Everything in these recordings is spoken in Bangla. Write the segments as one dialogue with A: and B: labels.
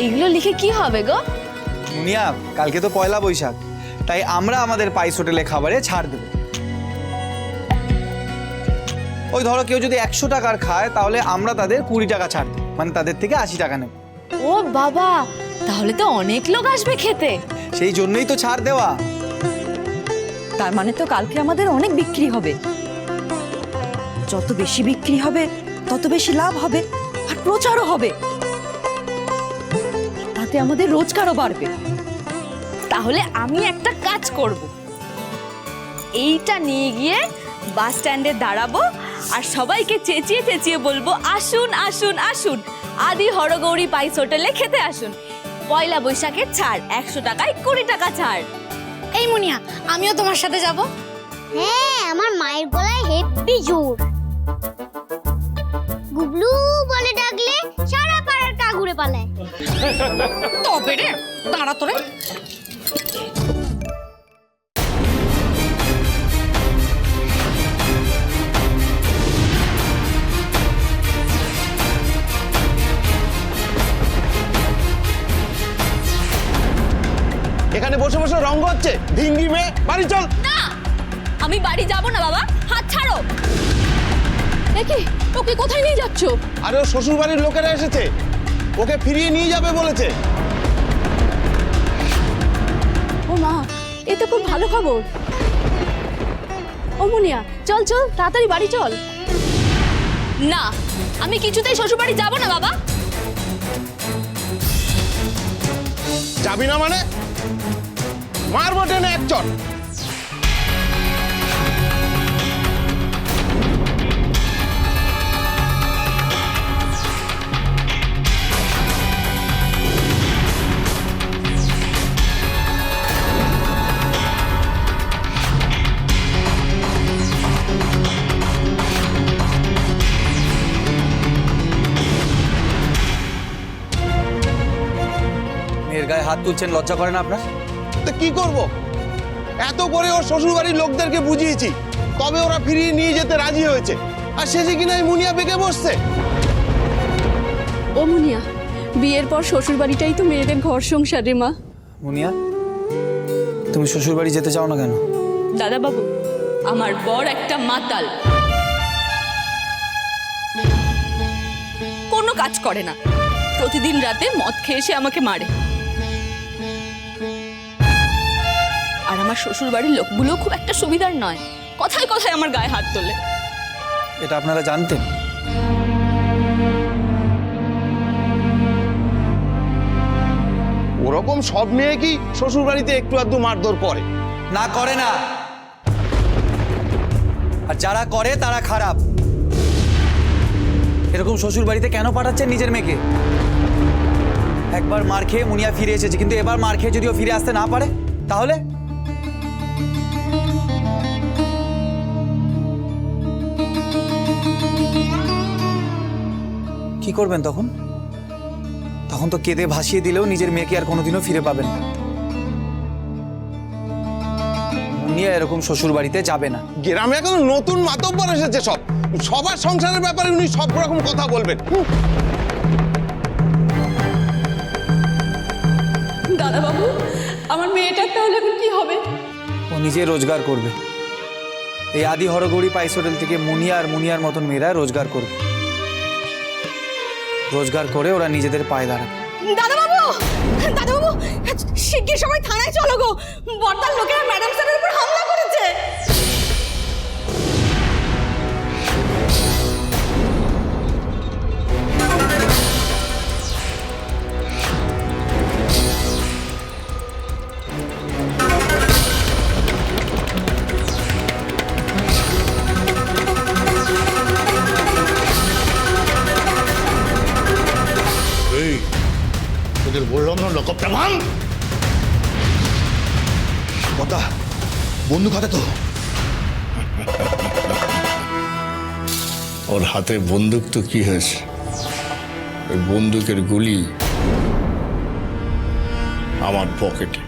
A: এগুলো লিখে কি হবে গো?
B: মুনিয়া, কালকে তো পয়লা বৈশাখ, তাই আমরা আমাদের পাইস হোটেলে খাবারে ছাড় দেব। ওই ধরো কেউ যদি 100 টাকার খায় তাহলে আমরা তাদের 20 টাকা ছাড় দেব, মানে তাদের থেকে 80 টাকা নেব।
A: ও বাবা, তাহলে তো অনেক লোক আসবে খেতে।
B: সেই জন্যই তো ছাড় দেওয়া।
C: তার মানে তো কালকে আমাদের অনেক বিক্রি হবে। যত বেশি বিক্রি হবে তত বেশি লাভ হবে, আর প্রচারও হবে। তাতে আমাদের রোজগারও বাড়বে।
A: তাহলে আমি একটা কাজ করব, এইটা নিয়ে গিয়ে বাস স্ট্যান্ডে দাঁড়াবো আর সবাইকে চেঁচিয়ে চেঁচিয়ে বলবো, আসুন আসুন আসুন, আদি হরগৌরী পাইস হোটেলে খেতে আসুন। পয়লা বৈশাখের ছাড়, 100 টাকায় 20 টাকা ছাড়।
D: এই মুনিয়া, আমিও তোমার সাথে যাব।
E: হ্যাঁ, আমার মায়ের গলায় হেব্বি জোর। গুবলু বলে ডাকলে সারা পাড়ার কাকুরে পালায়।
D: তবে রে, দাঁড়া তোরে।
F: এখানে বসে বসে রঙ্গ হচ্ছে, ঢিঙ্গি মেয়ে, বাড়ি চল।
A: না, আমি বাড়ি যাব না বাবা, হাত ছাড়ো।
C: দেখি ওকে কোথায় নিয়ে যাচ্ছ?
F: আরে ও শ্বশুর বাড়ির লোকেরা এসেছে, ওকে ফিরিয়ে নিয়ে যাবে বলেছে।
C: ও মা, এ তো খুব ভালো খবর। ও মুনিয়া, চল চল তাড়াতাড়ি বাড়ি চল।
A: না, আমি কিছুতেই শ্বশুর বাড়ি যাব না বাবা।
F: যাবি না মানে? মারবো টেনে এক চট।
B: মেয়ের গায়ে হাত তুলছেন, লজ্জা করে না আপনার?
F: তো কি করব? এত করে ওর শ্বশুর বাড়ির লোকদেরকে বুঝিয়েছি, তবে ওরা ফিরিয়ে নিয়ে যেতে রাজি হয়েছে, আর শেষে কিনা এই মুনিয়া বেঁকে বসছে।
C: ও মুনিয়া, বিয়ের পর শ্বশুর বাড়িটাই তো মেয়েদের ঘর সংসার রে মা।
B: মুনিয়া, তুমি শ্বশুর বাড়ি যেতে চাও না কেন?
A: দাদা বাবু, আমার বর একটা মাতাল, কোনো কাজ করে না, প্রতিদিন রাতে মদ খেয়ে এসে আমাকে মারে। আর আমার শ্বশুর বাড়ির লোকগুলো খুব একটা সুবিধার নয়, কথায় কথায় আমার গায়ে হাত তোলে।
B: এটা আপনারা জানতেন?
F: ওরকম সব মেয়ে কি শ্বশুর বাড়িতে একটু আধটু মারধর করে?
B: না, করে না। আর যারা করে তারা খারাপ। এরকম শ্বশুর বাড়িতে কেন পাঠাচ্ছেন নিজের মেয়েকে? একবার মার খেয়ে মুনিয়া ফিরে এসেছে, কিন্তু এবার মার খেয়ে যদিও ফিরে আসতে না পারে তাহলে? কি করবেন তখন? তখন তো কেঁদে ভাসিয়ে দিলেও নিজের মেয়েকে আর কোনোদিনও ফিরে পাবেন না। মুনিয়া এরকম শ্বশুর বাড়িতে যাবে না।
F: গ্রামে এখন নতুন মাতব্বর এসেছে, সবার সংসারের ব্যাপারে উনি সব রকম কথা বলবেন।
C: দাদা বাবু, আমার মেয়েটার তাহলে এখন কি হবে?
B: ও নিজে রোজগার করবে। এই আদি হরগৌরী পাইস হোটেল থেকে মুনিয়া আর মুনিয়ার মতন মেয়েরা রোজগার করবে। রোজগার করে ওরা নিজেদের পায়ে দাঁড়াবে।
C: দাদা বাবু, দাদা বাবু, শিগগির সবাই থানায় চলো গো। বর্দার লোকেরা ম্যাডাম স্যারের উপর হামলা করেছে।
G: তোদের বললাম না লকআপটা ভাঙ। কথা বন্দুক হাতে তো। ওর হাতে বন্দুক তো কি হয়েছে, ওই বন্দুকের গুলি আমার পকেটে।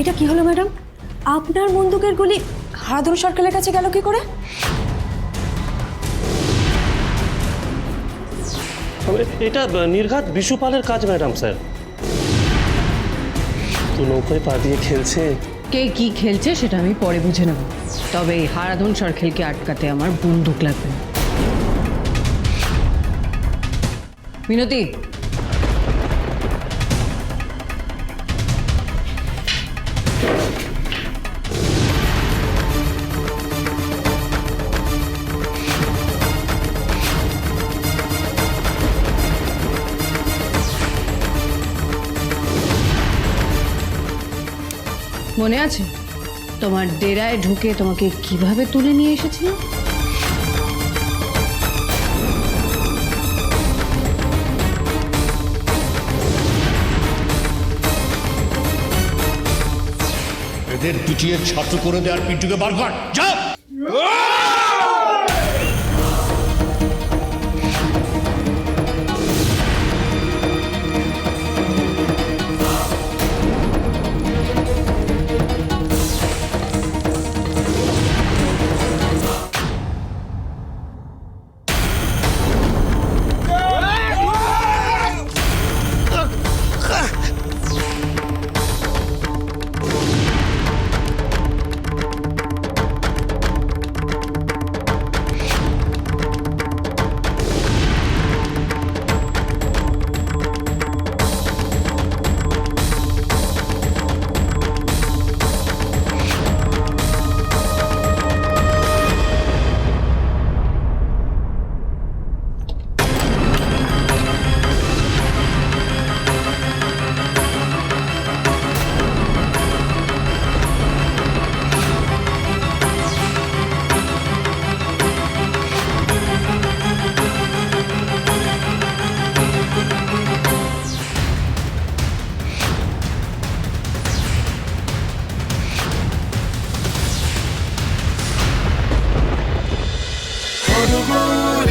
C: এটা কি হলো ম্যাডাম? আপনার বন্দুকের গুলি হারাধন সরকারের কাছে গেল কি করে?
H: এটা নির্ঘাত বিশুপালের কাজ ম্যাডাম স্যার। তো নৌকায় পা দিয়ে খেলছে।
I: কে কি খেলছে সেটা আমি পরে বুঝে নেব, তবে এই হারাধন সরখেলকে আটকাতে আমার বন্দুক লাগবে না। মিনতি, মনে আছে তোমার ডেরায় ঢুকে তোমাকে কিভাবে তুলে নিয়ে এসেছিলাম?
G: এদের পিটিয়ে ছাত্র করে দেওয়ার পিন্টুকে বার কর, যা।
F: অনুগুণ